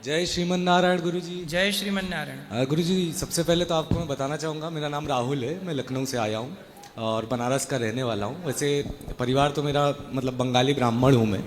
जय श्रीमन नारायण गुरु जी। जय श्रीमन नारायण। गुरु जी, सबसे पहले तो आपको मैं बताना चाहूँगा, मेरा नाम राहुल है, मैं लखनऊ से आया हूँ और बनारस का रहने वाला हूँ। वैसे परिवार तो मेरा मतलब बंगाली ब्राह्मण हूँ मैं,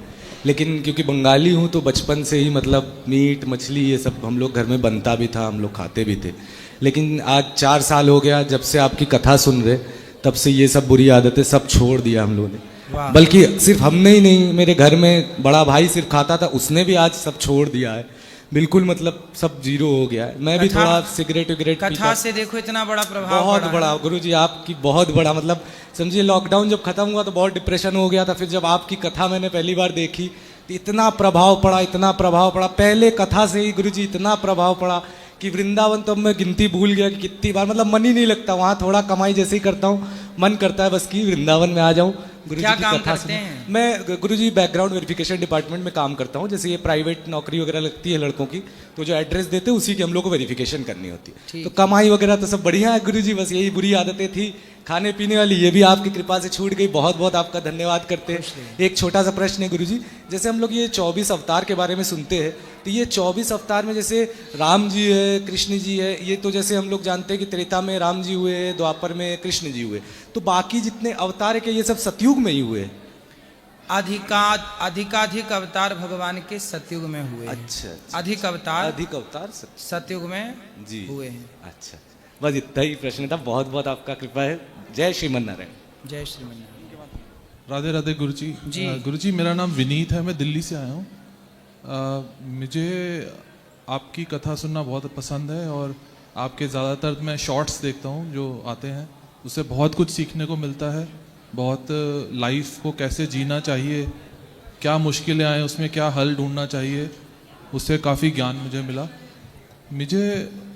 लेकिन क्योंकि बंगाली हूँ तो बचपन से ही मतलब मीट मछली ये सब हम लोग घर में बनता भी था, हम लोग खाते भी थे। लेकिन आज 4 साल हो गया जब से आपकी कथा सुन रहे, तब से ये सब बुरी आदतें सब छोड़ दिया हम लोगों ने। बल्कि सिर्फ हमने ही नहीं, मेरे घर में बड़ा भाई सिर्फ खाता था, उसने भी आज सब छोड़ दिया है, बिल्कुल मतलब सब जीरो हो गया है। मैं भी थोड़ा सिगरेट विगरेट कथा से देखो इतना बड़ा प्रभाव बहुत बड़ा गुरु जी आपकी, बहुत बड़ा मतलब समझिए। लॉकडाउन जब खत्म हुआ तो बहुत डिप्रेशन हो गया था, फिर जब आपकी कथा मैंने पहली बार देखी तो इतना प्रभाव पड़ा, इतना प्रभाव पड़ा। पहले कथा से ही गुरु जी इतना प्रभाव पड़ा कि वृंदावन तो मैं गिनती भूल गया कि कितनी बार, मतलब मन ही नहीं लगता वहाँ। थोड़ा कमाई जैसे ही करता हूँ मन करता है बस कि वृंदावन में आ जाऊँ, गुरु जी की कथा सुन। मैं गुरु जी बैकग्राउंड वेरिफिकेशन डिपार्टमेंट में काम करता हूँ। जैसे ये प्राइवेट नौकरी वगैरह लगती है लड़कों की, तो जो एड्रेस देते हैं उसी की हम लोग को वेरिफिकेशन करनी होती है। तो कमाई वगैरह तो सब बढ़िया है गुरु जी, बस यही बुरी आदतें थी खाने पीने वाली, ये भी आपकी कृपा से छूट गई। बहुत बहुत आपका धन्यवाद करते हैं। एक छोटा सा प्रश्न है गुरु जी, जैसे हम लोग ये 24 अवतार के बारे में सुनते हैं, तो ये 24 अवतार में जैसे राम जी है, कृष्ण जी है, ये तो जैसे हम लोग जानते हैं कि त्रेता में राम जी हुए, द्वापर में कृष्ण जी हुए, तो बाकी जितने अवतार है ये सब सतयुग में ही हुए? अधिकाधिक अवतार भगवान के सतयुग में हुए। अच्छा। अधिक अवतार सतयुग में जी हुए हैं। अच्छा, बस इतना ही प्रश्न था। बहुत बहुत आपका कृपा है। जय श्रीमन नारायण। जय श्रीमन नारायण। राधे राधे गुरु जी। गुरु जी, मेरा नाम विनीत है, मैं दिल्ली से आया हूँ। मुझे आपकी कथा सुनना बहुत पसंद है और आपके ज़्यादातर मैं शॉर्ट्स देखता हूँ जो आते हैं, उससे बहुत कुछ सीखने को मिलता है। बहुत लाइफ को कैसे जीना चाहिए, क्या मुश्किलें आए उसमें क्या हल ढूंढना चाहिए, उससे काफ़ी ज्ञान मुझे मिला। मुझे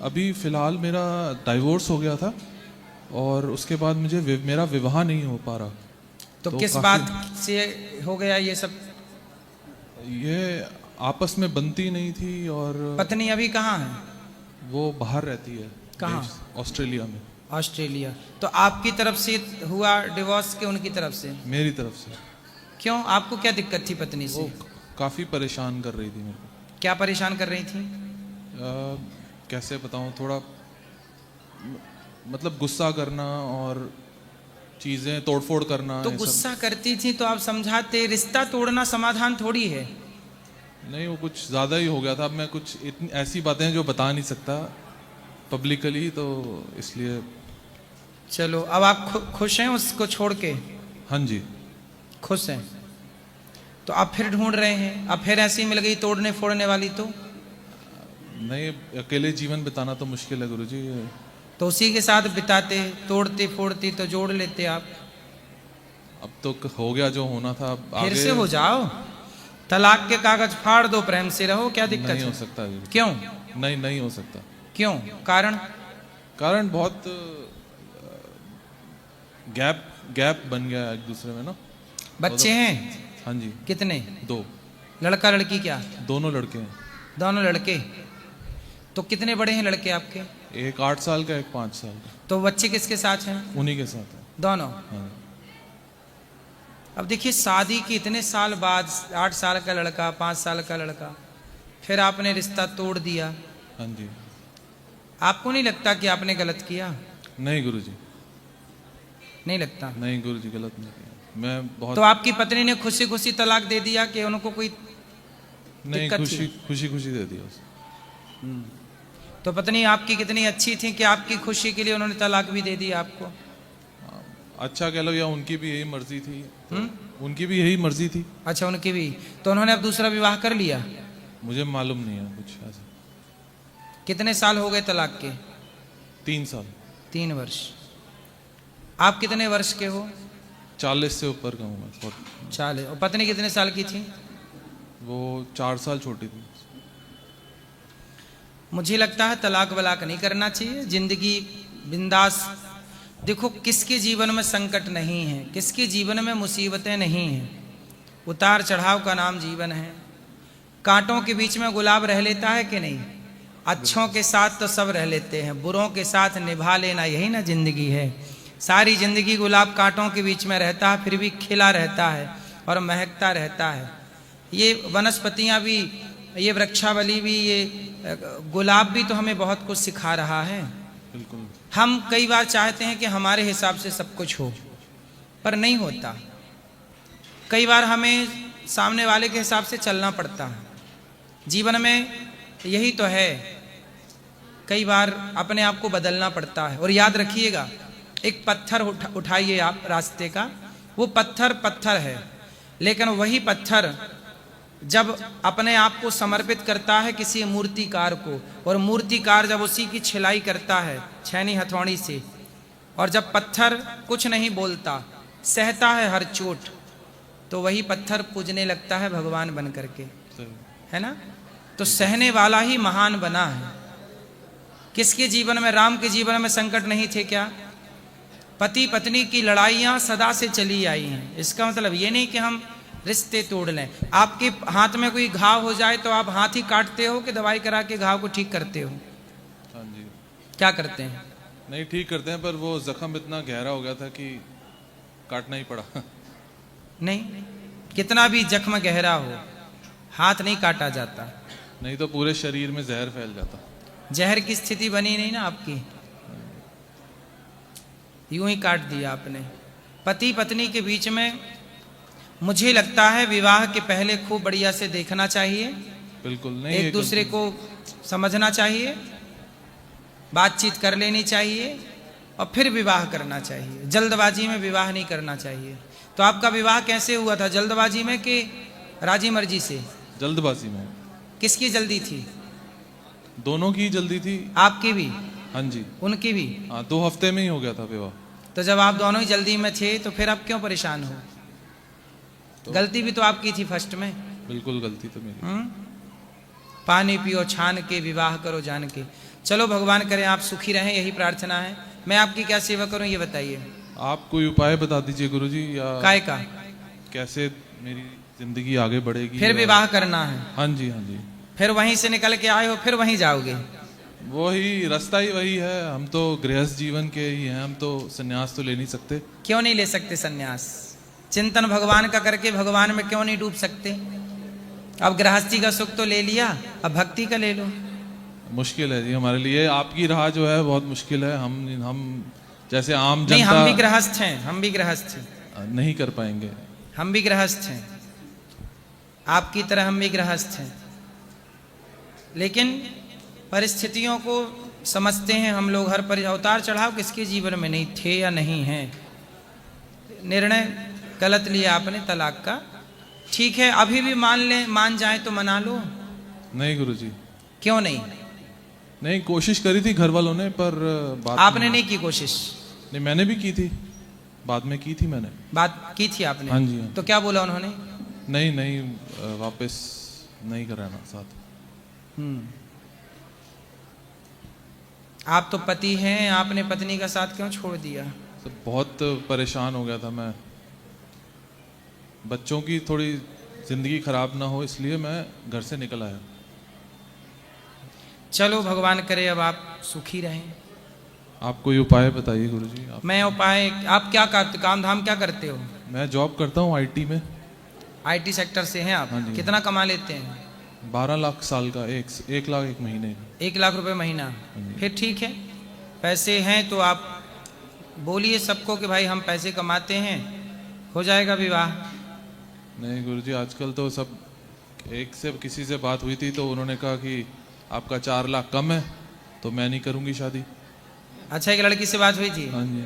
अभी फ़िलहाल मेरा डाइवोर्स हो गया था और उसके बाद मुझे मेरा विवाह नहीं हो पा रहा। तो किस बात से हो गया ये सब? ये आपस में बनती नहीं थी। और पत्नी अभी कहाँ है? वो बाहर रहती है। कहाँ? ऑस्ट्रेलिया में। ऑस्ट्रेलिया। तो आपकी तरफ से हुआ डिवोर्स के उनकी तरफ से? मेरी तरफ से। क्यों, आपको क्या दिक्कत थी पत्नी से? वो काफ़ी परेशान कर रही थी मेरे को। क्या परेशान कर रही थी? कैसे बताऊँ, थोड़ा मतलब गुस्सा करना और चीज़ें तोड़फोड़ करना। तो गुस्सा करती थी तो आप समझाते, रिश्ता तोड़ना समाधान थोड़ी है। नहीं, वो कुछ ज़्यादा ही हो गया था। अब मैं कुछ इतनी ऐसी बातें जो बता नहीं सकता पब्लिकली, तो इसलिए। चलो, अब आप खुश हैं उसको छोड़ के? हाँ जी, खुश हैं। तो आप फिर ढूंढ रहे हैं, अब फिर ऐसी मिल गई तोड़ने फोड़ने वाली? तो नहीं, अकेले जीवन बिताना तो मुश्किल है गुरुजी। तो उसी के साथ बिताते, तोड़ती फोड़ती तो जोड़ लेते आप। अब तो हो गया जो होना था, अब फिर आगे से हो जाओ, तलाक के कागज फाड़ दो, प्रेम से रहो, क्या दिक्कत नहीं है? हो सकता गुरुजी। क्यों नहीं हो सकता। क्यों? कारण बहुत गैप बन गया एक दूसरे में ना। बच्चे हैं? हाँ जी। कितने? 2। लड़का लड़की? क्या दोनों लड़के हैं। दोनों लड़के? तो कितने बड़े हैं लड़के आपके? एक 8 साल का, एक 5 साल का। तो बच्चे किसके साथ हैं? उन्हीं के साथ है दोनों। हाँ। अब देखिए, शादी के इतने साल बाद 8 साल का लड़का, 5 साल का लड़का, फिर आपने रिश्ता तोड़ दिया। हाँ जी। आपको नहीं लगता कि आपने गलत किया? नहीं गुरुजी, नहीं लगता? नहीं गुरुजी, गलत नहीं किया मैं बहुत। तो आपकी पत्नी ने खुशी खुशी तलाक दे दिया कि उनको कोई नहीं, दिक्कत थी? खुशी दे दिया उसे। तो पत्नी आपकी कितनी अच्छी थी कि आपकी खुशी के लिए उन्होंने तलाक भी दे दिया आपको? अच्छा कह लो, या उनकी भी यही मर्जी थी। उनकी भी यही मर्जी थी। अच्छा, उनकी भी। तो उन्होंने अब दूसरा विवाह कर लिया? मुझे मालूम नहीं है कुछ ऐसा। कितने साल हो गए तलाक के? 3 साल। 3 वर्ष। आप कितने वर्ष के हो? 40 से ऊपर का हूँ मैं। 40। और पत्नी कितने साल की थी? वो 4 साल छोटी थी। मुझे लगता है तलाक वलाक नहीं करना चाहिए, जिंदगी बिंदास। देखो, किसके जीवन में संकट नहीं है, किसके जीवन में मुसीबतें नहीं हैं। उतार चढ़ाव का नाम जीवन है। कांटों के बीच में गुलाब रह लेता है कि नहीं? अच्छों के साथ तो सब रह लेते हैं, बुरों के साथ निभा लेना, यही ना जिंदगी है। सारी जिंदगी गुलाब कांटों के बीच में रहता है, फिर भी खिला रहता है और महकता रहता है। ये वनस्पतियां भी ये वृक्षावली भी, ये गुलाब भी तो हमें बहुत कुछ सिखा रहा है। बिल्कुल। हम कई बार चाहते हैं कि हमारे हिसाब से सब कुछ हो, पर नहीं होता। कई बार हमें सामने वाले के हिसाब से चलना पड़ता है। जीवन में यही तो है, कई बार अपने आप को बदलना पड़ता है। और याद रखिएगा, एक पत्थर उठाइए आप रास्ते का, वो पत्थर है, लेकिन वही पत्थर जब अपने आप को समर्पित करता है किसी मूर्तिकार को, और मूर्तिकार जब उसी की छिलाई करता है छैनी हथौड़ी से, और जब पत्थर कुछ नहीं बोलता, सहता है हर चोट, तो वही पत्थर पूजने लगता है भगवान बन करके, है ना। तो सहने वाला ही महान बना है। किसके जीवन में, राम के जीवन में संकट नहीं थे क्या? पति पत्नी की लड़ाइयां सदा से चली आई हैं। इसका मतलब ये नहीं कि हम रिश्ते तोड़ लें। आपके हाथ में कोई घाव हो जाए तो आप हाथ ही काटते हो कि दवाई करा के घाव को ठीक करते हो? हाँ जी। क्या करते हैं? नहीं, ठीक करते हैं, पर वो जख्म इतना गहरा हो गया था कि काटना ही पड़ा। नहीं, कितना भी जख्म गहरा हो, हाथ नहीं काटा जाता, नहीं तो पूरे शरीर में जहर फैल जाता। जहर की स्थिति बनी नहीं ना आपकी, यूं ही काट दिया आपने। पति पत्नी के बीच में मुझे लगता है विवाह के पहले खूब बढ़िया से देखना चाहिए, बिल्कुल नहीं, एक दूसरे को समझना चाहिए, बातचीत कर लेनी चाहिए, और फिर विवाह करना चाहिए। जल्दबाजी में विवाह नहीं करना चाहिए। तो आपका विवाह कैसे हुआ था? जल्दबाजी में कि राजी मर्जी से? जल्दबाजी में। किसकी जल्दी थी? दोनों की जल्दी थी। आपकी भी? हाँ जी। उनकी भी? हाँ, 2 हफ्ते में ही हो गया था विवाह। तो जब आप दोनों ही जल्दी में थे तो फिर आप क्यों परेशान हो? तो गलती भी तो आपकी थी फर्स्ट में। बिल्कुल गलती तो मेरी। पानी पियो छान के, विवाह करो जान के। चलो, भगवान करे आप सुखी रहें, यही प्रार्थना है। मैं आपकी क्या सेवा करूं ये बताइए। आप कोई उपाय बता दीजिए गुरुजी, या काय का? कैसे मेरी जिंदगी आगे बढ़ेगी। फिर विवाह करना है? हाँ जी, हाँ जी। फिर वहीं से निकल के आए हो, फिर वहीं जाओगे? वही रास्ता ही वही है। हम तो गृहस्थ जीवन के ही हैं, हम तो संन्यास तो ले नहीं सकते। क्यों नहीं ले सकते संन्यास? चिंतन भगवान का करके भगवान में क्यों नहीं डूब सकते? अब गृहस्थी का सुख तो ले लिया, अब भक्ति का ले लो। मुश्किल है जी हमारे लिए, आपकी राह जो है बहुत मुश्किल है। हम जैसे आम जनता नहीं, हम भी गृहस्थ हैं, हम भी गृहस्थ हैं। नहीं कर पाएंगे। हम भी गृहस्थ हैं, आपकी तरह हम भी गृहस्थ हैं, लेकिन परिस्थितियों को समझते हैं हम लोग। हर उतार चढ़ाव किसके जीवन में नहीं थे या नहीं है। निर्णय गलत लिया आपने तलाक का, ठीक है, अभी भी मान जाए तो मना लो। नहीं गुरुजी। क्यों नहीं? नहीं, कोशिश करी थी घर वालों ने, पर बात आपने नहीं की कोशिश? नहीं, मैंने भी की थी, बाद में की थी मैंने। बात की थी आपने? हाँ जी, हाँ। तो क्या बोला उन्होंने? नहीं, वापस नहीं कराना साथ। आप तो पति हैं, आपने पत्नी का साथ क्यों छोड़ दिया? तो बहुत परेशान हो गया था मैं, बच्चों की थोड़ी जिंदगी खराब ना हो, इसलिए मैं घर से निकल आया। चलो, भगवान करे अब आप सुखी रहें। आप कोई उपाय बताइए गुरुजी। मैं उपाय? आप क्या करते, काम धाम क्या करते हो? मैं जॉब करता हूँ आईटी में। आईटी सेक्टर से हैं आप? हाँ जी। कितना कमा लेते हैं? 12 लाख साल का, 1 लाख 1 महीने का। 1 लाख रुपए महीना? फिर ठीक है, पैसे हैं तो आप बोलिए सबको कि भाई हम पैसे कमाते हैं, हो जाएगा विवाह। नहीं गुरुजी, आजकल तो सब, एक से किसी से बात हुई थी तो उन्होंने कहा कि आपका 4 लाख कम है तो मैं नहीं करूंगी शादी। अच्छा, एक लड़की से बात हुई थी? हाँ जी।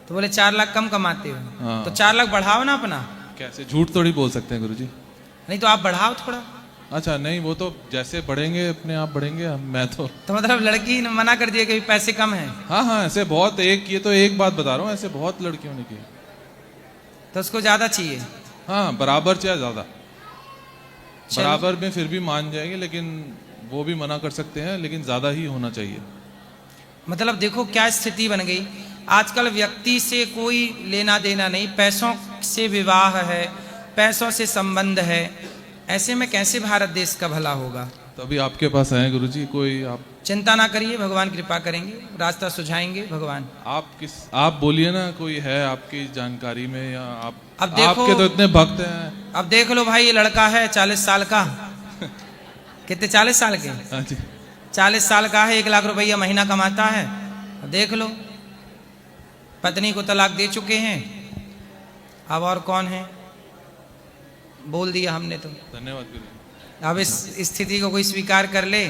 तो बोले 4 लाख कम कमाते हो? हाँ। तो 4 लाख बढ़ाओ ना अपना। कैसे? झूठ थोड़ी बोल सकते हैं गुरुजी। नहीं तो आप बढ़ाओ थोड़ा। अच्छा, नहीं, वो तो जैसे बढ़ेंगे अपने आप बढ़ेंगे। मैं तो मतलब लड़की ने मना कर दिया कि पैसे कम हैं? हाँ, ऐसे बहुत, ये तो एक बात बता रहा हूँ, ऐसे बहुत लड़कियों ने की। तो उसको ज्यादा चाहिए? हाँ, बराबर चाहे ज्यादा, बराबर में फिर भी मान जाएंगे, लेकिन वो भी मना कर सकते हैं, लेकिन ज्यादा ही होना चाहिए। मतलब देखो क्या स्थिति बन गई आजकल। व्यक्ति से कोई लेना देना नहीं, पैसों से विवाह है, पैसों से संबंध है। ऐसे में कैसे भारत देश का भला होगा? तभी आपके पास आए गुरुजी। कोई आप चिंता ना करिए, भगवान कृपा करेंगे, रास्ता सुझाएंगे भगवान। आप बोलिए ना, कोई है आपकी जानकारी में, या आप अब देखो, आपके तो इतने भक्त हैं। अब देख लो भाई, ये लड़का है 40 साल का, कितने 40 साल के? हाँ जी। 40 साल का है, 1 लाख रुपया महीना कमाता है। देख लो, पत्नी को तलाक दे चुके हैं, अब और कौन है? बोल दिया हमने तो। धन्यवाद गुरुजी। अब इस स्थिति को कोई स्वीकार कर ले,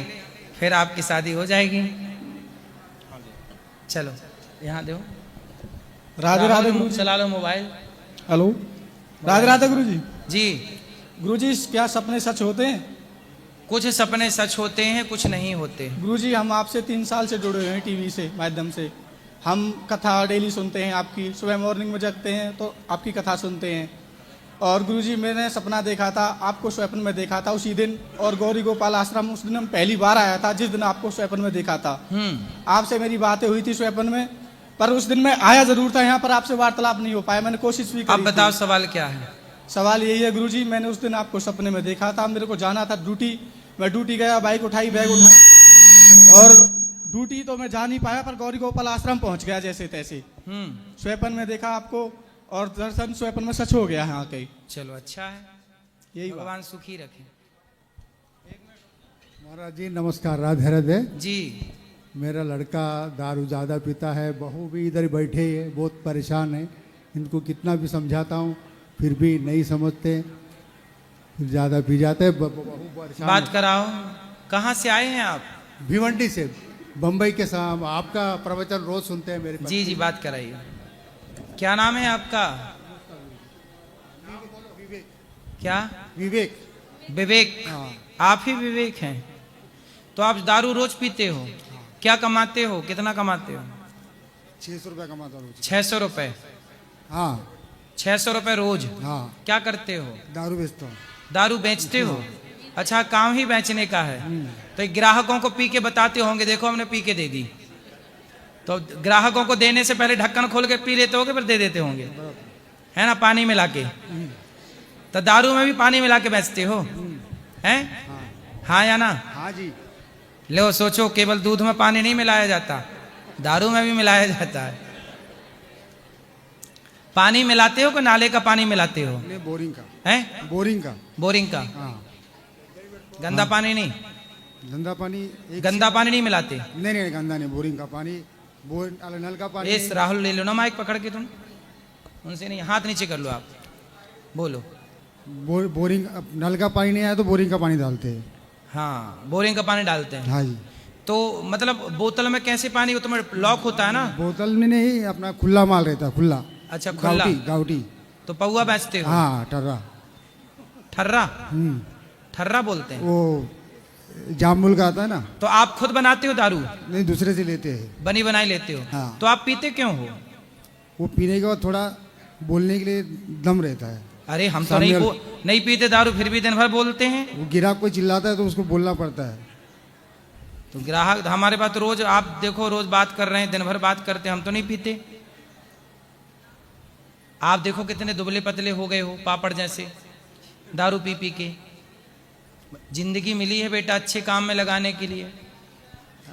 फिर आपकी शादी हो जाएगी। चलो यहाँ दो। राधे राधे गुरु जी। चला लो मोबाइल। हेलो, राधे राधे गुरु जी। जी, गुरु जी, क्या सपने सच होते हैं? कुछ सपने सच होते हैं, कुछ नहीं होते। गुरु जी, हम आपसे 3 साल से जुड़े हुए हैं, टीवी से माध्यम से। हम कथा डेली सुनते हैं आपकी, सुबह मॉर्निंग में जगते हैं तो आपकी कथा सुनते हैं। और गुरु जी, मैंने सपना देखा था, आपको स्वप्न में देखा था उसी दिन। और गौरी गोपाल आश्रम उस दिन हम पहली बार आया था, जिस दिन आपको स्वप्न में देखा था। आपसे मेरी बातें हुई थी स्वप्न में, पर उस दिन मैं आया जरूर था यहाँ पर, आपसे वार्तालाप नहीं हो पाया। मैंने कोशिश भी अब करी बताओ थी। सवाल क्या है? सवाल यही है गुरु जी, मैंने उस दिन आपको सपने में देखा था, मेरे को जाना था ड्यूटी। मैं ड्यूटी गया, बाइक उठाई, बैग उठाया और ड्यूटी तो मैं जा नहीं पाया, पर गौरी गोपाल आश्रम पहुंच गया जैसे तैसे। स्वप्न में देखा आपको और दर्शन स्वप्न में सच हो गया यहाँ कहीं। चलो अच्छा है, यही बात। भगवान सुखी रखे। महाराज जी नमस्कार, राधे राधे। जी, मेरा लड़का दारू ज़्यादा पीता है, बहू भी इधर बैठे है, बहुत परेशान है। इनको कितना भी समझाता हूँ फिर भी नहीं समझते, फिर ज़्यादा पी जाते हैं। बहू परेशान बात है। कराओ। कहाँ से आए हैं आप? भिवंडी से, बम्बई के साथ। आपका प्रवचन रोज सुनते हैं मेरे। जी जी, बात कराइए। क्या नाम है आपका? क्या? विवेक। विवेक। हाँ। आप ही विवेक हैं? तो आप दारू रोज पीते हो? क्या कमाते हो? कितना कमाते हो? 600 रुपये कमाता रोज। 600 रुपए? हाँ 600 रुपए रोज? हाँ। क्या करते हो? दारू बेचता हूँ। दारू बेचते हो? अच्छा, काम ही बेचने का है। तो ग्राहकों को पी के बताते होंगे, देखो हमने पी के दे दी। तो ग्राहकों को देने से पहले ढक्कन खोल के पी लेते होंगे, फिर दे देते होंगे, है ना, पानी मिला के। तो दारू में भी पानी मिला के बेचते हो, हैं? हाँ या ना? हाँ जी। लो सोचो, केवल दूध में पानी नहीं मिलाया जाता, दारू में भी मिलाया जाता है। पानी मिलाते हो कि नाले का पानी मिलाते हो? नहीं, बोरिंग का। हैं? बोरिंग का। बोरिंग का? हाँ। गंदा पानी नहीं? गंदा पानी गंदा पानी नहीं मिलाते? नहीं, गंदा नहीं, बोरिंग का पानी। नल का पानी। इस राहुल ले लो ना माइक पकड़ के, तुम उनसे नहीं, हाथ नीचे कर लो आप, बोलो। बोरिंग, नल का पानी नहीं आया तो बोरिंग का पानी डालते हैं। हाँ, बोरिंग का पानी डालते हैं। हाँ जी। तो मतलब बोतल में कैसे पानी, वो तुम्हें लॉक होता है ना? बोतल में नहीं, अपना खुला माल रहता है, खुला। अच्छा, खुला। गाउटी। तो पौवा बेचते हो? हाँ, टर्रा। ठर्रा? ठर्रा बोलते हैं? वो जामुल का आता है ना। तो आप खुद बनाते हो दारू? नहीं, दूसरे से लेते हैं। बनी बनाई लेते हो? हाँ। तो आप पीते क्यों हो? वो पीने के बाद थोड़ा बोलने के लिए दम रहता है। अरे हम तो सामने नहीं पीते दारू, फिर भी दिन भर बोलते हैं। वो ग्राहक कोई चिल्लाता है तो उसको बोलना पड़ता है। तो ग्राहक हमारे पास रोज, आप देखो रोज बात कर रहे हैं, दिन भर बात करते हैं, हम तो नहीं पीते। आप देखो कितने दुबले पतले हो गए हो, पापड़ जैसे, दारू पी पी के। जिंदगी मिली है बेटा अच्छे काम में लगाने के लिए।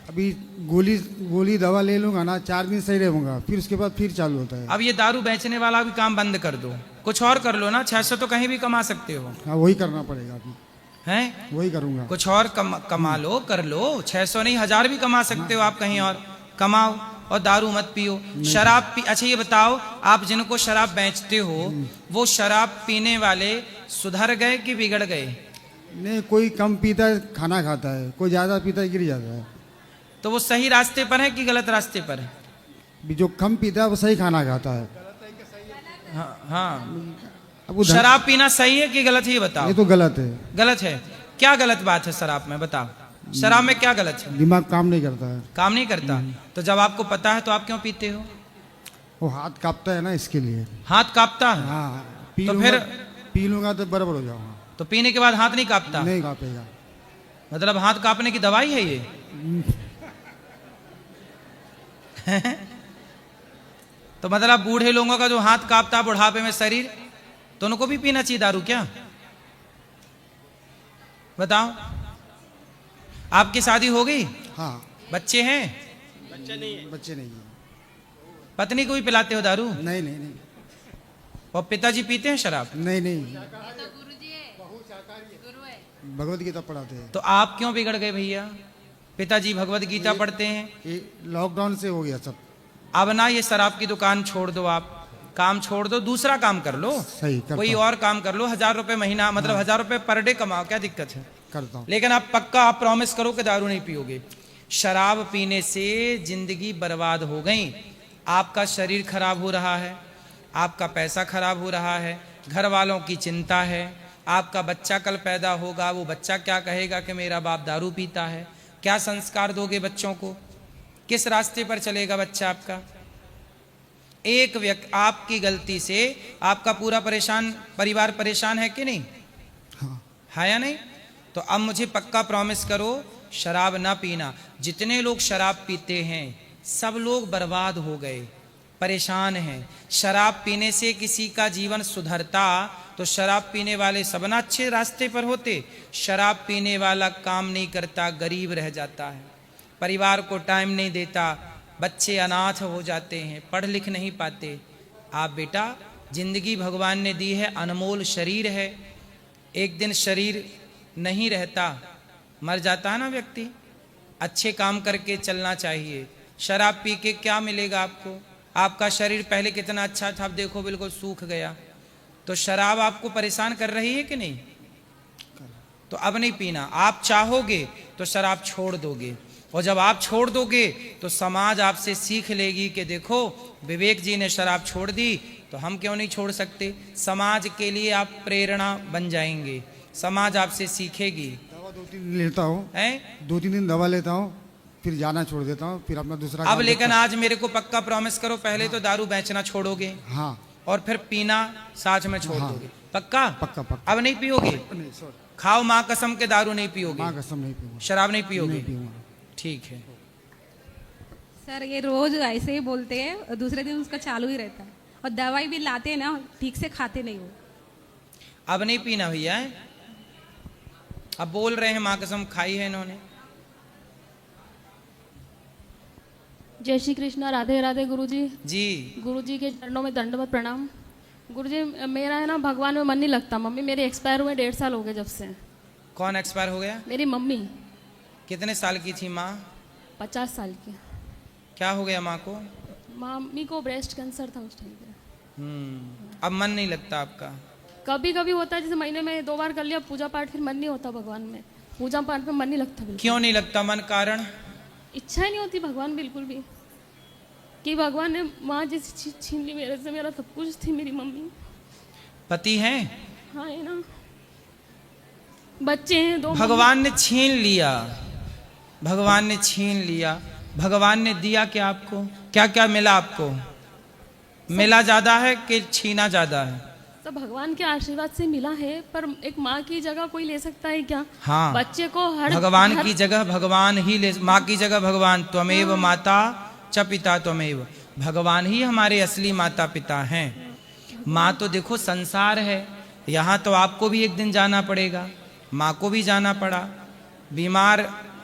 अभी गोली दवा ले लूंगा ना, 4 दिन सही रहूंगा, फिर उसके बाद फिर चालू होता है। अब ये दारू बेचने वाला भी काम बंद कर दो, कुछ और कर लो ना। 600 तो कहीं भी कमा सकते हो, हाँ, वही करना पड़ेगा अभी। हैं? वही करूंगा। कुछ और कमा लो, कर लो। 600 नहीं, 1000 भी कमा सकते हो आप, कहीं और कमाओ और दारू मत पियो। शराब पी, अच्छा ये बताओ, आप जिनको शराब बेचते हो, वो शराब पीने वाले सुधर गए कि बिगड़ गए? नहीं, कोई कम पीता है खाना खाता है, कोई ज्यादा पीता है गिर जाता है। तो वो सही रास्ते पर है कि गलत रास्ते पर है? जो कम पीता है वो सही खाना खाता है। हाँ। अब वो शराब पीना सही है कि गलत है, ये बताओ। ये तो गलत है। गलत है? क्या गलत बात है शराब में, बताओ। शराब में क्या गलत है? दिमाग काम नहीं करता है। काम नहीं करता? तो जब आपको पता है तो आप क्यों पीते हो? वो हाथ कांपता है ना, इसके लिए। हाथ कांपता है? हाँ, तो फिर पी लूंगा तो बराबर हो जाऊंगा। तो पीने के बाद हाथ नहीं कांपता? नहीं कांपेगा। मतलब हाथ कांपने की दवाई है ये? तो मतलब बूढ़े लोगों का जो हाथ कांपता है बुढ़ापे में शरीर, तो उनको भी पीना चाहिए दारू क्या? बताओ। आपकी शादी हो गई? हाँ। बच्चे हैं? बच्चे नहीं है। पत्नी को भी पिलाते हो दारू? नहीं नहीं नहीं और पिताजी पीते हैं शराब? नहीं नहीं। भगवत गीता पढ़ाते हैं। तो आप क्यों बिगड़ गए भैया? पिताजी भगवत गीता पढ़ते हैं। ये लॉकडाउन से हो गया सब। अब ना ये शराब की दुकान छोड़ दो, आप काम छोड़ दो, दूसरा काम कर लो, सही करता कोई हूँ। और काम कर लो। 1000 रुपए महीना, मतलब 1000 रुपए पर डे कमाओ, क्या दिक्कत है? करता हूँ। लेकिन आप पक्का आप प्रॉमिस करो कि दारू नहीं पियोगे। शराब पीने से जिंदगी बर्बाद हो गई, आपका शरीर खराब हो रहा है, आपका पैसा खराब हो रहा है, घर वालों की चिंता है, आपका बच्चा कल पैदा होगा, वो बच्चा क्या कहेगा कि मेरा बाप दारू पीता है। क्या संस्कार दोगे बच्चों को? किस रास्ते पर चलेगा बच्चा आपका? एक व्यक्ति आपकी गलती से आपका पूरा परिवार परेशान है कि नहीं? हाँ। है या नहीं? तो अब मुझे पक्का प्रॉमिस करो शराब ना पीना। जितने लोग शराब पीते हैं सब लोग बर्बाद हो गए, परेशान हैं। शराब पीने से किसी का जीवन सुधरता तो शराब पीने वाले सब ना अच्छे रास्ते पर होते। शराब पीने वाला काम नहीं करता, गरीब रह जाता है, परिवार को टाइम नहीं देता, बच्चे अनाथ हो जाते हैं, पढ़ लिख नहीं पाते। आप बेटा, जिंदगी भगवान ने दी है, अनमोल शरीर है, एक दिन शरीर नहीं रहता, मर जाता है ना व्यक्ति। अच्छे काम करके चलना चाहिए। शराब पी के क्या मिलेगा आपको? आपका शरीर पहले कितना अच्छा था, अब देखो बिल्कुल सूख गया। तो शराब आपको परेशान कर रही है कि नहीं? तो अब नहीं पीना। आप चाहोगे तो शराब छोड़ दोगे, और जब आप छोड़ दोगे तो समाज आपसे सीख लेगी कि देखो विवेक जी ने शराब छोड़ दी तो हम क्यों नहीं छोड़ सकते। समाज के लिए आप प्रेरणा बन जाएंगे, समाज आपसे सीखेगी। दवा 2-3 दिन लेता हूँ, हैं? 2-3 दिन दवा लेता हूँ, फिर जाना छोड़ देता हूँ, फिर अपना दूसरा अब काम लेकिन देखता आज मेरे को पक्का प्रॉमिस करो, पहले तो दारू बेचना छोड़ोगे हूँ। हाँ और फिर पीना साथ में छोड़ हाँ। दोगे। पक्का? पक्का पक्का। अब नहीं पियोगे? नहीं सॉरी, खाओ माँ कसम के दारू नहीं पियोगे, माँ कसम नहीं पीऊंगा। शराब नहीं पियोगे। नहीं पीऊंगा। ठीक है। सर ये रोज ऐसे ही बोलते हैं और दूसरे दिन उसका चालू ही रहता है, और दवाई भी लाते हैं ना ठीक से खाते नहीं हो। अब नहीं पीना भैया है? अब बोल रहे हैं माँ कसम खाई है इन्होंने। जय श्री कृष्णा, राधे राधे गुरुजी। जी गुरुजी के चरणों में दंडवत प्रणाम। गुरुजी मेरा है ना भगवान में मन नहीं लगता। मम्मी मेरे एक्सपायर हुए 1.5 साल हो गए जब से। कौन एक्सपायर हो गया? मेरी मम्मी कितने साल की थी माँ? 50 साल की। क्या हो गया माँ को? मम्मी को ब्रेस्ट कैंसर था उस टाइम पे। अब मन नहीं लगता आपका? कभी कभी होता है, जैसे महीने में 2 बार कर लिया पूजा पाठ, फिर मन नहीं होता भगवान में। पूजा पाठ में मन नहीं लगता बिल्कुल। क्यों नहीं लगता मन? कारण? इच्छा ही नहीं होती भगवान बिल्कुल भी, कि भगवान ने माँ जैसी चीज छीन ली मेरे से। मेरा सब कुछ थी मेरी मम्मी। पति हैं? हाँ है ना, बच्चे हैं 2। भगवान ने छीन लिया, भगवान ने छीन लिया। भगवान ने दिया क्या आपको? क्या क्या मिला आपको? मिला ज्यादा है कि छीना ज्यादा है? सब भगवान के आशीर्वाद से मिला है, पर एक माँ की जगह कोई ले सकता है क्या? हाँ, बच्चे को भगवान की जगह भगवान ही ले, माँ की जगह भगवान। त्वमेव माता च पिता त्वमेव। भगवान ही हमारे असली माता पिता हैं। माँ तो देखो संसार है, यहाँ तो आपको भी एक दिन जाना पड़ेगा, माँ को भी जाना पड़ा।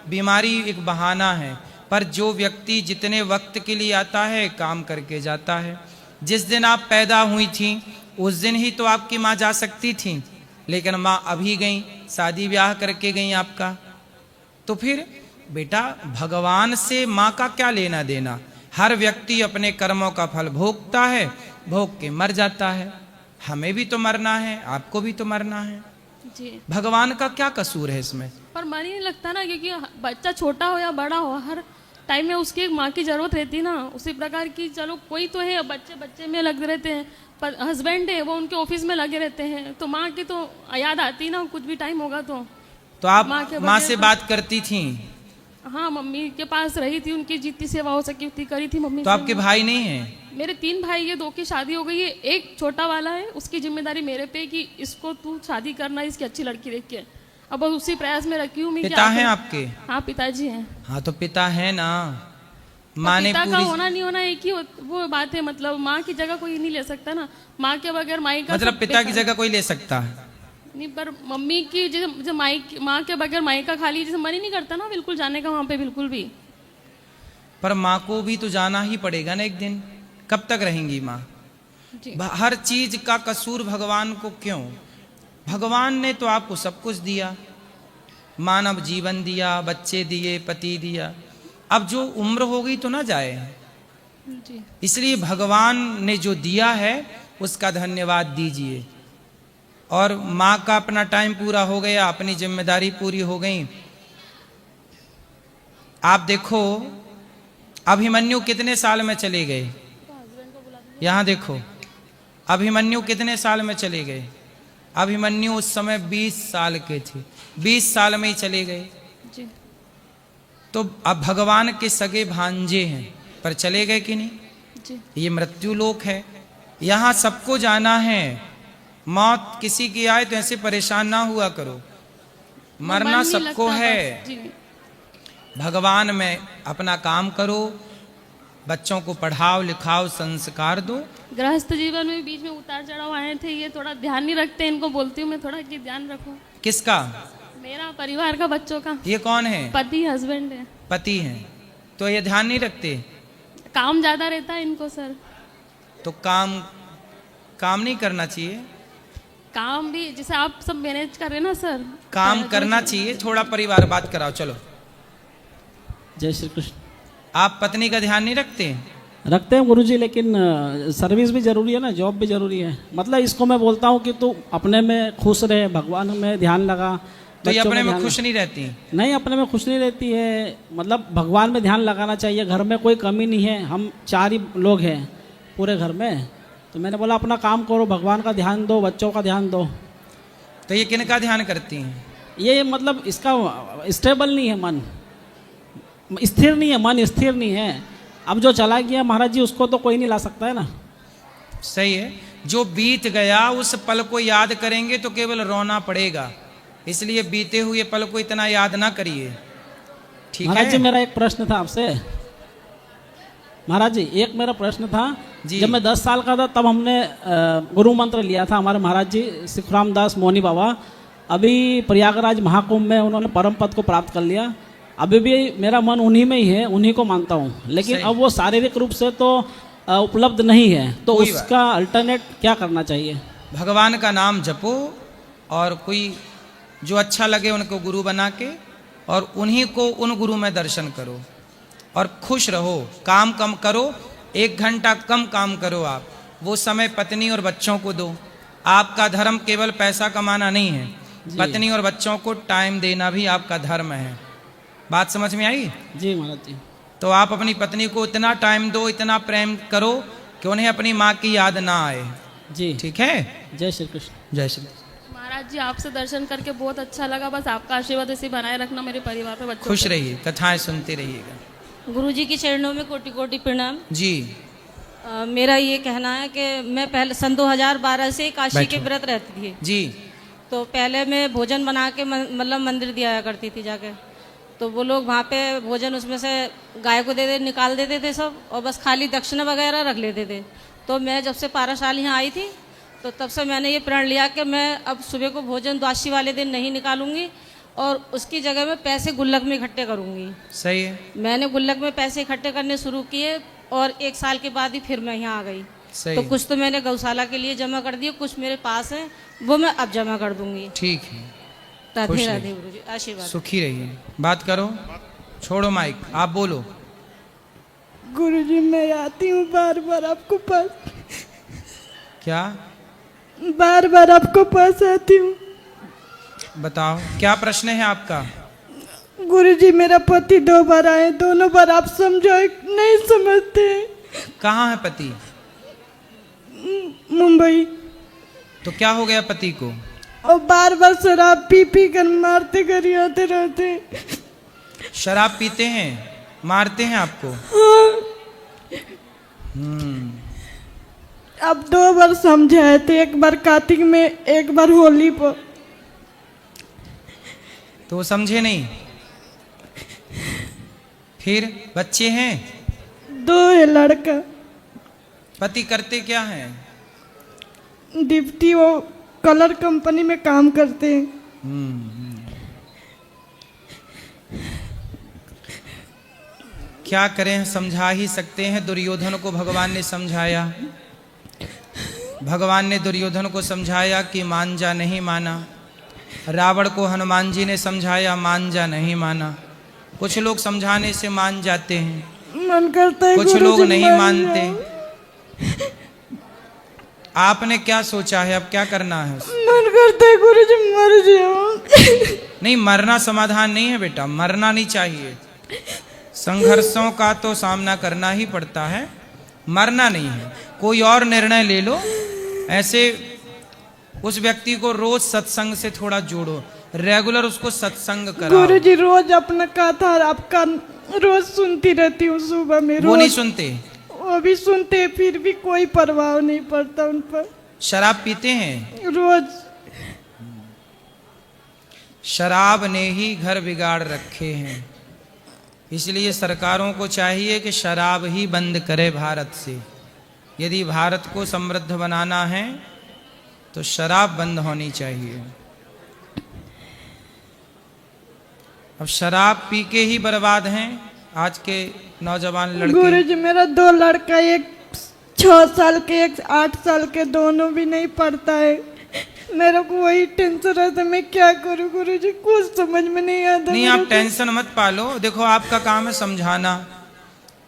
बीमारी एक बहाना है, पर जो व्यक्ति जितने वक्त के लिए आता है काम करके जाता है। जिस दिन आप पैदा हुई थी उस दिन ही तो आपकी माँ जा सकती थी, लेकिन माँ अभी गई, शादी ब्याह करके गई आपका। तो फिर बेटा भगवान से माँ का क्या लेना देना? हर व्यक्ति अपने कर्मों का फल भोगता है, भोग के मर जाता है। हमें भी तो मरना है, आपको भी तो मरना है। जी, भगवान का क्या कसूर है इसमें? पर मन ही नहीं लगता ना, क्योंकि बच्चा छोटा हो या बड़ा हो, हर टाइम में उसकी एक माँ की जरूरत रहती है ना। उसी प्रकार की, चलो कोई तो है, बच्चे बच्चे में लगे रहते हैं, पर हस्बैंड है वो उनके ऑफिस में लगे रहते हैं, तो माँ की तो याद आती ना, कुछ भी टाइम होगा तो। आप के माँ बगैर से तो- बात करती थी? हाँ, मम्मी के पास रही थी, उनकी जितनी सेवा हो सकी उतनी करी थी मम्मी तो से। आपके भाई नहीं है? मेरे 3 भाई है, 2 की शादी हो गई है, एक छोटा वाला है, उसकी जिम्मेदारी मेरे पे कि इसको तू शादी करना, इसकी अच्छी लड़की देख के। अब बस उसी प्रयास में रखी हूँ मैं कि पिता आखिर- हैं आपके? हाँ पिताजी हैं। हाँ तो पिता है ना। पर माँ ने पिता का पूरी, होना नहीं होना एक ही वो बात है। मतलब माँ की जगह कोई नहीं ले सकता ना। माँ के बगैर माई का मतलब सब पिता की बेकार। जगह कोई ले सकता है? नहीं, पर मम्मी की जैसे माँ के बगैर माई का खाली जैसे मन ही नहीं करता ना बिल्कुल जाने का वहाँ पे बिल्कुल भी। पर माँ को भी तो जाना ही पड़ेगा ना एक दिन। कब तक रहेंगी माँ? जी, हर चीज का कसूर भगवान को क्यों? भगवान ने तो आपको सब कुछ दिया, मानव जीवन दिया, बच्चे दिए, पति दिया, अब जो उम्र हो गई तो ना जाए। जी इसलिए भगवान ने जो दिया है उसका धन्यवाद दीजिए। और माँ का अपना टाइम पूरा हो गया, अपनी जिम्मेदारी पूरी हो गई। आप देखो अभिमन्यु कितने साल में चले गए, यहां देखो अभिमन्यु कितने साल में चले गए। अभिमन्यु उस समय 20 साल के थे, 20 साल में ही चले गए। जी तो अब भगवान के सगे भांजे हैं पर चले गए कि नहीं। जी ये मृत्यु लोक है, यहाँ सबको जाना है। मौत किसी की आए तो ऐसे परेशान ना हुआ करो, मरना मन नहीं सबको लगता है। बस, जी भगवान में अपना काम करो, बच्चों को पढ़ाओ लिखाओ, संस्कार दो। गृहस्थ जीवन में बीच में उतार चढ़ाव आए थे, ये थोड़ा ध्यान नहीं रखते। इनको बोलती हूँ मैं थोड़ा कि ध्यान रखो। किसका? मेरा, परिवार का, बच्चों का। ये कौन है? पति, हस्बैंड है। पति हैं, तो ये ध्यान नहीं रखते। काम ज्यादा रहता है इनको सर। तो काम नहीं करना चाहिए। काम भी जैसे आप सब मैनेज कर रहे हैं ना सर, काम करना चाहिए। थोड़ा परिवार बात कराओ, चलो। जय श्री कृष्ण। आप पत्नी का ध्यान नहीं रखते? रखते हैं गुरुजी, लेकिन सर्विस भी जरूरी है ना, जॉब भी जरूरी है। मतलब इसको मैं बोलता हूँ कि तू अपने में खुश रहे, भगवान में ध्यान लगा। तो ये बच्चों अपने में ध्यान खुश नहीं रहती? नहीं, अपने में खुश नहीं रहती है। मतलब भगवान में ध्यान लगाना चाहिए। घर में कोई कमी नहीं है, हम 4 ही लोग हैं पूरे घर में। तो मैंने बोला अपना काम करो, भगवान का ध्यान दो, बच्चों का ध्यान दो। तो ये किन का ध्यान करती हैं? ये मतलब इसका स्टेबल नहीं है, मन स्थिर नहीं है, मन स्थिर नहीं है। अब जो चला गया महाराज जी, उसको तो कोई नहीं ला सकता है ना। सही है। जो बीत गया उस पल को याद करेंगे तो केवल रोना पड़ेगा, इसलिए बीते हुए पल को इतना याद ना करिए, ठीक है? महाराज जी मेरा एक प्रश्न था आपसे। महाराज जी एक मेरा प्रश्न था जी। जब मैं 10 साल का था तब हमने गुरु मंत्र लिया था। हमारे महाराज जी सिखराम दास मौनी बाबा अभी प्रयागराज महाकुंभ में उन्होंने परम पद को प्राप्त कर लिया। अभी भी मेरा मन उन्हीं में ही है, उन्हीं को मानता हूँ। लेकिन सही। अब वो शारीरिक रूप से तो उपलब्ध नहीं है, तो कोई उसका अल्टरनेट क्या करना चाहिए? भगवान का नाम जपो और कोई जो अच्छा लगे उनको गुरु बना के और उन्हीं को उन गुरु में दर्शन करो और खुश रहो। काम कम करो, 1 घंटा कम काम करो। आप वो समय पत्नी और बच्चों को दो। आपका धर्म केवल पैसा कमाना नहीं है, पत्नी और बच्चों को टाइम देना भी आपका धर्म है। बात समझ में आई? जी महाराज जी। तो आप अपनी पत्नी को इतना टाइम दो, इतना प्रेम करो कि उन्हें अपनी माँ की याद ना आए। जी ठीक है? जय श्री कृष्ण। जय श्री कृष्ण। महाराज जी आपसे दर्शन करके बहुत अच्छा लगा। बस आपका आशीर्वाद ऐसे बनाए रखना मेरे परिवार पे, बच्चों खुश पे। रहिए, कथाएं सुनते रहिएगा। गुरुजी के चरणों में कोटि कोटि प्रणाम। जी मेरा ये कहना है कि मैं पहले सन 2012 से काशी के बैठो। व्रत रहती थी। जी तो पहले मैं भोजन बना के मतलब मंदिर दिया करती थी जाके। तो वो लोग वहाँ पे भोजन उसमें से गाय को निकाल देते थे सब, और बस खाली दक्षिणा वगैरह रख लेते थे। तो मैं जब से 12 साल यहाँ आई थी तो तब से मैंने ये प्रण लिया कि मैं अब सुबह को भोजन द्वादशी वाले दिन नहीं निकालूंगी और उसकी जगह में पैसे गुल्लक में इकट्ठे करूंगी। सही है। मैंने गुल्लक में पैसे इकट्ठे करने शुरू किए और 1 साल के बाद ही फिर मैं यहाँ आ गई। सही तो है। कुछ तो मैंने गौशाला के लिए जमा कर दिए, कुछ मेरे पास है वो मैं अब जमा कर दूंगी। ठीक है, राधे खुश राधे रहिए। गुरुजी, आशीर्वाद। सुखी रहिए। बात करो, छोड़ो माइक, आप बोलो। गुरुजी मैं आती हूँ बार बार आपको पास, क्या? बार बार आपको पास आती हूँ। बताओ क्या प्रश्न है आपका? गुरुजी मेरा पति 2 बार आए, दोनों बार आप समझाए नहीं समझते। कहाँ है पति? मुंबई। तो क्या हो गया पति को? और बार बार शराब पी पी कर मारते कर आते रहते। शराब पीते हैं, मारते हैं आपको? अब 2 बार समझाए थे, एक बार कार्तिक में, एक बार होली पर। तो वो समझे नहीं। फिर बच्चे हैं? 2 है लड़का। पति करते क्या हैं? डिप्टी वो कलर कंपनी में काम करते हैं। क्या करें, समझा ही सकते हैं। दुर्योधन को भगवान ने समझाया, भगवान ने दुर्योधन को समझाया कि मान जा, नहीं माना। रावण को हनुमान जी ने समझाया, मान जा, नहीं माना। कुछ लोग समझाने से मान जाते हैं, मन करता है कुछ गुरुजी लोग नहीं मर मानते। जाऊं। आपने क्या सोचा है, अब क्या करना है? मन करता है गुरुजी मर जाऊं। नहीं, मरना समाधान नहीं है बेटा, मरना नहीं चाहिए। संघर्षों का तो सामना करना ही पड़ता है, मरना नहीं है। कोई और निर्णय ले लो। ऐसे उस व्यक्ति को रोज सत्संग से थोड़ा जोड़ो, रेगुलर उसको सत्संग कराओ। गुरुजी रोज अपना कथा आपका रोज सुनती रहती हूँ सुबह में। वो नहीं रोज सुनते? वो भी सुनते, फिर भी कोई प्रभाव नहीं पड़ता उन पर। शराब पीते हैं? रोज। शराब ने ही घर बिगाड़ रखे हैं, इसलिए सरकारों को चाहिए कि शराब ही बंद करे भारत से। यदि भारत को समृद्ध बनाना है तो शराब बंद होनी चाहिए। अब शराब पी के ही बर्बाद हैं आज के नौजवान लड़के। गुरुजी मेरा 2 लड़का, एक 6 साल के, एक 8 साल के, दोनों भी नहीं पढ़ता है। मेरे को वही टेंशन रहता है, मैं क्या करूं गुरुजी, कुछ समझ में नहीं आता। नहीं, आप टेंशन मत पालो। देखो, आपका काम है समझाना,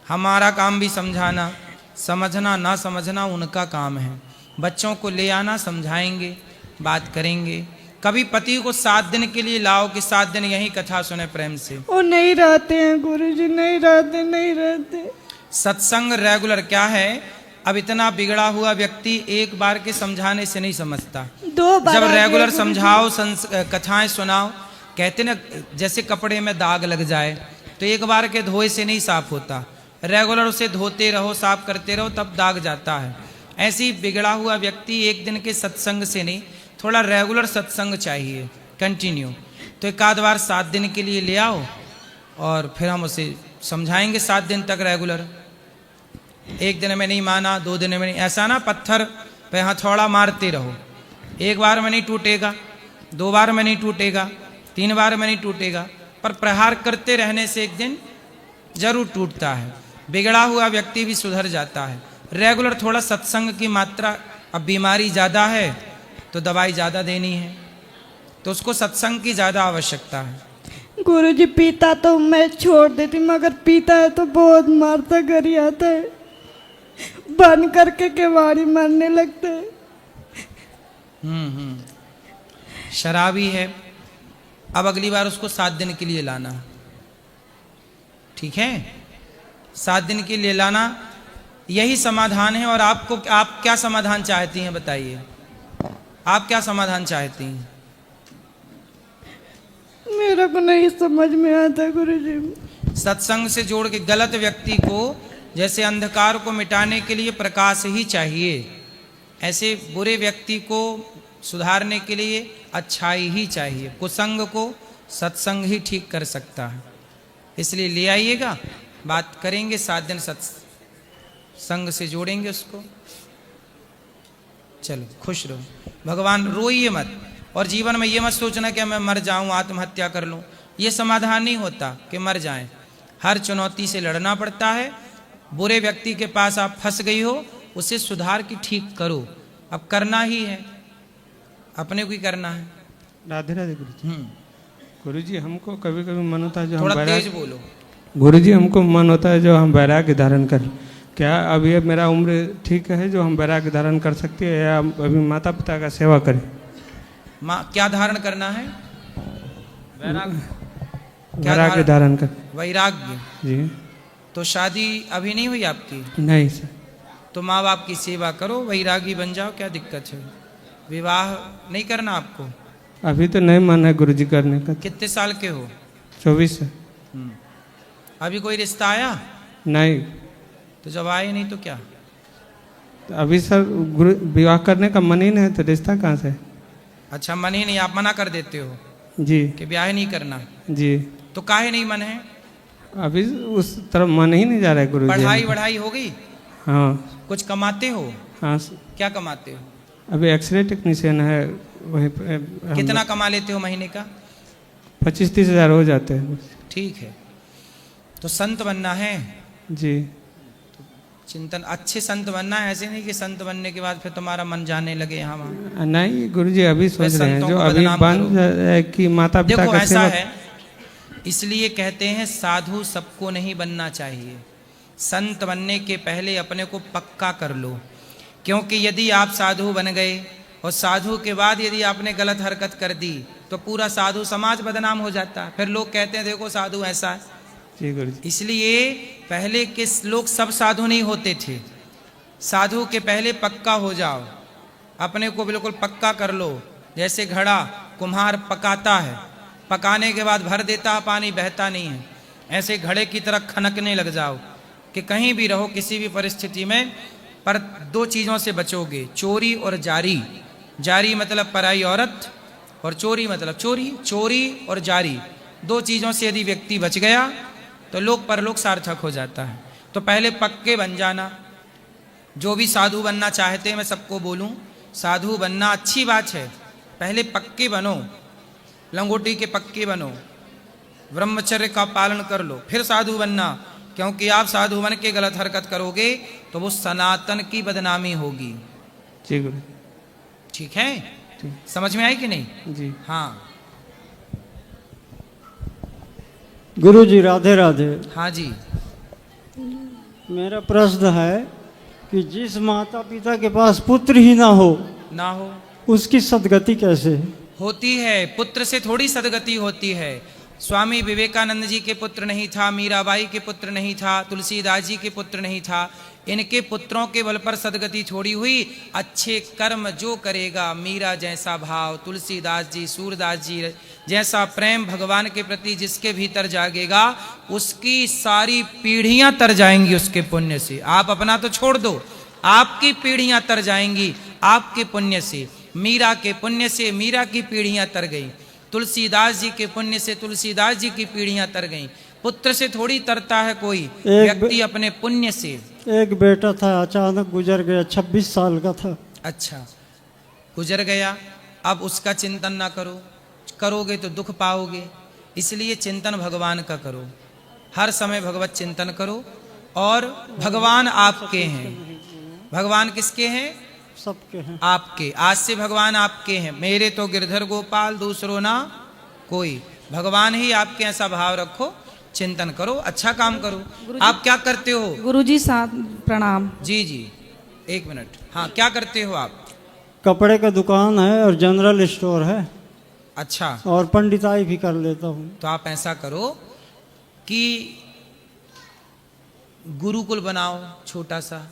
हमारा काम भी समझाना। समझना ना समझना उनका काम है। बच्चों को ले आना, समझाएंगे, बात करेंगे। कभी पति को 7 दिन के लिए लाओ कि 7 दिन यही कथा सुने प्रेम से। वो नहीं रहते हैं गुरुजी, नहीं रहते। सत्संग रेगुलर क्या है? अब इतना बिगड़ा हुआ व्यक्ति एक बार के समझाने से नहीं समझता। 2 बार जब रेगुलर समझाओ, कथाएं सुनाओ, कहते ना जैसे कपड़े में दाग लग जाए तो एक बार के धोए से नहीं साफ होता। रेगुलर उसे धोते रहो, साफ करते रहो, तब दाग जाता है। ऐसे ही बिगड़ा हुआ व्यक्ति एक दिन के सत्संग से नहीं, थोड़ा रेगुलर सत्संग चाहिए, कंटिन्यू। तो एक आध बार 7 दिन के लिए ले आओ और फिर हम उसे समझाएंगे 7 दिन तक रेगुलर। 1 दिन में नहीं माना, 2 दिन में नहीं, ऐसा ना पत्थर पे हथौड़ा मारते रहो। 1 बार में नहीं टूटेगा, 2 बार में नहीं टूटेगा, 3 बार में नहीं टूटेगा, पर प्रहार करते रहने से एक दिन जरूर टूटता है। बिगड़ा हुआ व्यक्ति भी सुधर जाता है। रेगुलर थोड़ा सत्संग की मात्रा, अब बीमारी ज़्यादा है तो दवाई ज़्यादा देनी है, तो उसको सत्संग की ज़्यादा आवश्यकता है। गुरुजी पीता तो मैं छोड़ देती, मगर पीता है तो बहुत मारता, घर ही आता है, बंद करके केवाड़ी मारने लगता है। शराबी है। अब अगली बार उसको 7 दिन के लिए लाना, ठीक है? 7 दिन के लिए लाना, यही समाधान है। और आपको, आप क्या समाधान चाहती हैं बताइए? आप क्या समाधान चाहती हैं? मेरे को नहीं समझ में आता गुरुजी। सत्संग से जोड़ के गलत व्यक्ति को, जैसे अंधकार को मिटाने के लिए प्रकाश ही चाहिए, ऐसे बुरे व्यक्ति को सुधारने के लिए अच्छाई ही चाहिए। कुसंग को सत्संग ही ठीक कर सकता है। इसलिए ले आइएगा, बात करेंगे, 7 दिन सत्संग से जोड़ेंगे उसको। चलो, खुश रहो। भगवान, रोइए मत। और जीवन में ये मत सोचना कि मैं मर जाऊं, आत्महत्या कर लूं। ये समाधान नहीं होता कि मर जाएं। हर चुनौती से लड़ना पड़ता है। बुरे व्यक्ति के पास आप फंस गई हो, उसे सुधार के ठीक करो। अब करना ही है, अपने को ही करना है। राधे राधे गुरुजी। गुरुजी, हमको कभी कभी मन होता है जो थोड़ा हम तेज बोलो। गुरुजी, हमको मन होता है जो हम वैराग्य धारण करें। क्या अभी मेरा उम्र ठीक है जो हम वैराग्य धारण कर सकते हैं, या अभी माता पिता का सेवा करें? क्या धारण करना है? वैराग्य धारण कर। वैराग्य जी। तो शादी अभी नहीं हुई आपकी? नहीं सर। तो माँ बाप की सेवा करो, वैरागी बन जाओ, क्या दिक्कत है? विवाह नहीं करना आपको? अभी तो नहीं मन है गुरुजी करने का। कितने साल के हो? 24 है। अभी कोई रिश्ता आया? नहीं। तो जब आए नहीं तो क्या? तो अभी सर विवाह करने का मन ही नहीं है, तो रिश्ता कहाँ से? अच्छा, मन ही नहीं, आप मना कर देते हो जी कि ब्याह नहीं करना? जी। तो काहे नहीं मन है? अभी उस तरफ मन ही नहीं जा रहा है गुरुजी। पढ़ाई हो गई? हाँ। कुछ कमाते हो? हाँ। क्या कमाते हो? अभी एक्सरे टेक्नीशियन है, वही। कितना कमा लेते हो महीने का? 25-30 हज़ार हो जाते हैं। ठीक है। तो संत बनना है जी। चिंतन, अच्छे संत बनना है, ऐसे नहीं कि संत बनने के बाद फिर तुम्हारा मन जाने लगे यहाँ वहाँ। नहीं गुरुजी, अभी सोच रहे हैं संतों जो को अभी बदनाम बन जाए कि माता पिता देखो का ऐसा सेवक। है, इसलिए कहते हैं साधु सबको नहीं बनना चाहिए। संत बनने के पहले अपने को पक्का कर लो, क्योंकि यदि आप साधु बन गए और साधु के बाद यदि आपने गलत हरकत कर दी तो पूरा साधु समाज बदनाम हो जाता है। फिर लोग कहते हैं देखो साधु ऐसा है। जी गुरुजी। इसलिए पहले के लोग सब साधु नहीं होते थे। साधु के पहले पक्का हो जाओ, अपने को बिल्कुल पक्का कर लो। जैसे घड़ा कुम्हार पकाता है, पकाने के बाद भर देता है, पानी बहता नहीं है, ऐसे घड़े की तरह खनकने लग जाओ कि कहीं भी रहो किसी भी परिस्थिति में। पर दो चीज़ों से बचोगे, चोरी और जारी। जारी मतलब पराई औरत, और चोरी मतलब चोरी। चोरी और जारी दो चीज़ों से यदि व्यक्ति बच गया तो लोक परलोक सार्थक हो जाता है। तो पहले पक्के बन जाना। जो भी साधु बनना चाहते हैं, मैं सबको बोलूं, साधु बनना अच्छी बात है, पहले पक्के बनो, लंगोटी के पक्के बनो, ब्रह्मचर्य का पालन कर लो, फिर साधु बनना। क्योंकि आप साधु बन के गलत हरकत करोगे तो वो सनातन की बदनामी होगी। जी गुरु। ठीक है, समझ में आई कि नहीं? जी हाँ। गुरु जी राधे राधे। हाँ जी। मेरा प्रश्न है कि जिस माता पिता के पास पुत्र ही ना हो उसकी सदगति कैसे होती है? पुत्र से थोड़ी सदगति होती है। स्वामी विवेकानंद जी के पुत्र नहीं था, मीराबाई के पुत्र नहीं था, तुलसीदास जी के पुत्र नहीं था। इनके पुत्रों के बल पर सदगति थोड़ी हुई। अच्छे कर्म जो करेगा, मीरा जैसा भाव, तुलसीदास जी, सूरदास जी जैसा प्रेम भगवान के प्रति जिसके भीतर जागेगा, उसकी सारी पीढ़ियां तर जाएंगी उसके पुण्य से। आप अपना तो छोड़ दो, आपकी पीढ़ियां तर जाएंगी आपके पुण्य से। मीरा के पुण्य से मीरा की पीढ़ियां तर गई, तुलसीदास जी के पुण्य से तुलसीदास जी की पीढ़ियां तर गईं। पुत्र से थोड़ी तरता है कोई व्यक्ति, अपने पुण्य से। एक बेटा था, अचानक गुजर गया, 26 साल का था। अच्छा, गुजर गया, अब उसका चिंतन ना करो, करोगे तो दुख पाओगे। इसलिए चिंतन भगवान का करो, हर समय भगवत चिंतन करो। और भगवान आपके हैं। भगवान किसके हैं? सबके हैं। आपके। आज से भगवान आपके हैं। मेरे तो गिरधर गोपाल, दूसरो ना कोई। भगवान ही आपके, ऐसा भाव रखो, चिंतन करो, अच्छा काम करो। आप क्या करते हो? गुरुजी साथ प्रणाम। जी जी, एक मिनट। हाँ, क्या करते हो आप? कपड़े का दुकान है और जनरल स्टोर है। अच्छा। और पंडिताई भी कर लेता हूँ। तो आप ऐसा करो कि गुरुकुल बनाओ छोटा सा,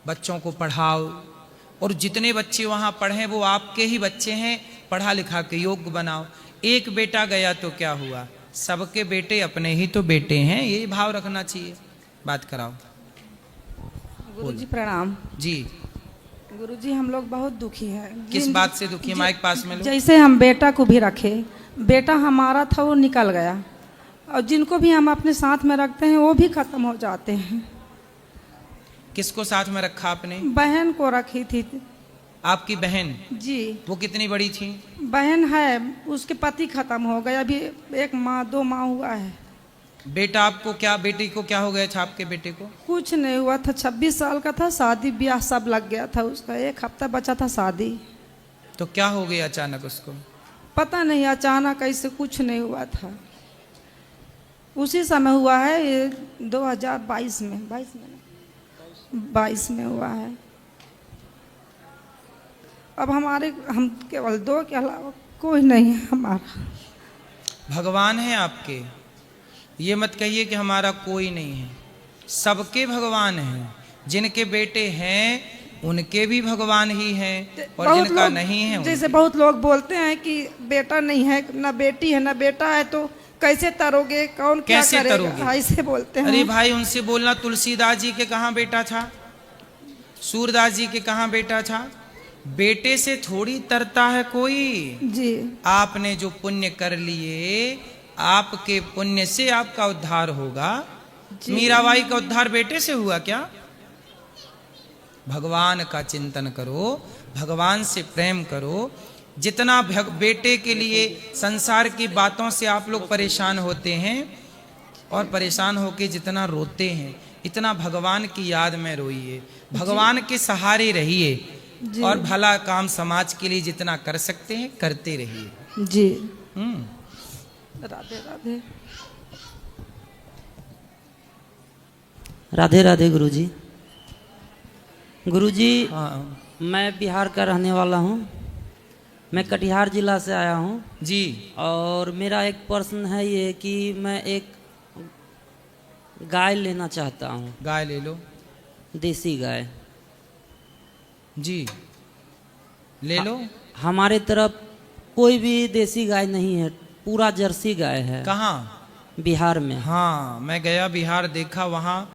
बच्चों को पढ़ाओ, और जितने बच्चे वहाँ पढ़ें वो आपके ही बच्चे हैं, पढ़ा लिखा के योग्य बनाओ। एक बेटा गया तो क्या हुआ, सबके बेटे अपने ही तो बेटे हैं, ये भाव रखना चाहिए। बात कराओ। गुरुजी प्रणाम। जी। गुरुजी हम लोग बहुत दुखी हैं। किस बात से दुखी? माइक पास में लो। जैसे हम बेटा को भी रखे, बेटा हमारा था वो निकल गया, और जिनको भी हम अपने साथ में रखते हैं वो भी खत्म हो जाते हैं। किसको साथ में रखा आपने? बहन को रखी थी। आपकी बहन? जी। वो कितनी बड़ी थी? बहन है, उसके पति खत्म हो गए, अभी 1 माह 2 माह हुआ है। बेटा आपको क्या, बेटी को क्या हो गया था आपके बेटे को? कुछ नहीं हुआ था, 26 साल का था, शादी ब्याह सब लग गया था उसका, 1 हफ्ता बचा था शादी। तो क्या हो गया अचानक उसको? पता नहीं, अचानक ऐसे कुछ नहीं हुआ था। उसी समय हुआ है, ये 2022 में 22 में हुआ है। अब हम केवल 2 के अलावा कोई नहीं है हमारा। भगवान है आपके, ये मत कहिए कि हमारा कोई नहीं है। सबके भगवान हैं। जिनके बेटे हैं उनके भी भगवान ही हैं, और जिनका नहीं है जैसे बहुत लोग बोलते हैं कि बेटा नहीं है, ना बेटी है ना बेटा है, तो कैसे तरोगे, कौन क्या करेगा, ऐसे बोलते हैं। अरे भाई, उनसे बोलना, तुलसीदास जी के कहाँ बेटा था, सूरदास जी के कहाँ बेटा था? बेटे से थोड़ी तरता है कोई। जी। आपने जो पुण्य कर लिए, आपके पुण्य से आपका उद्धार होगा। मीराबाई का उद्धार बेटे से हुआ क्या? भगवान का चिंतन करो, भगवान से प्रेम करो। जितना बेटे के लिए संसार की बातों से आप लोग परेशान होते हैं, और परेशान होके जितना रोते हैं, इतना भगवान की याद में रोइए, भगवान के सहारे रहिए और भला काम समाज के लिए जितना कर सकते हैं करते रहिए। जी। राधे राधे। राधे राधे गुरुजी। गुरुजी, मैं बिहार का रहने वाला हूँ, मैं कटिहार जिला से आया हूँ जी। और मेरा एक प्रश्न है ये कि मैं एक गाय लेना चाहता हूँ। गाय ले लो। देसी गाय जी, ले लो। हमारे तरफ कोई भी देसी गाय नहीं है, पूरा जर्सी गाय है। कहाँ? बिहार में। हाँ, मैं गया बिहार, देखा वहाँ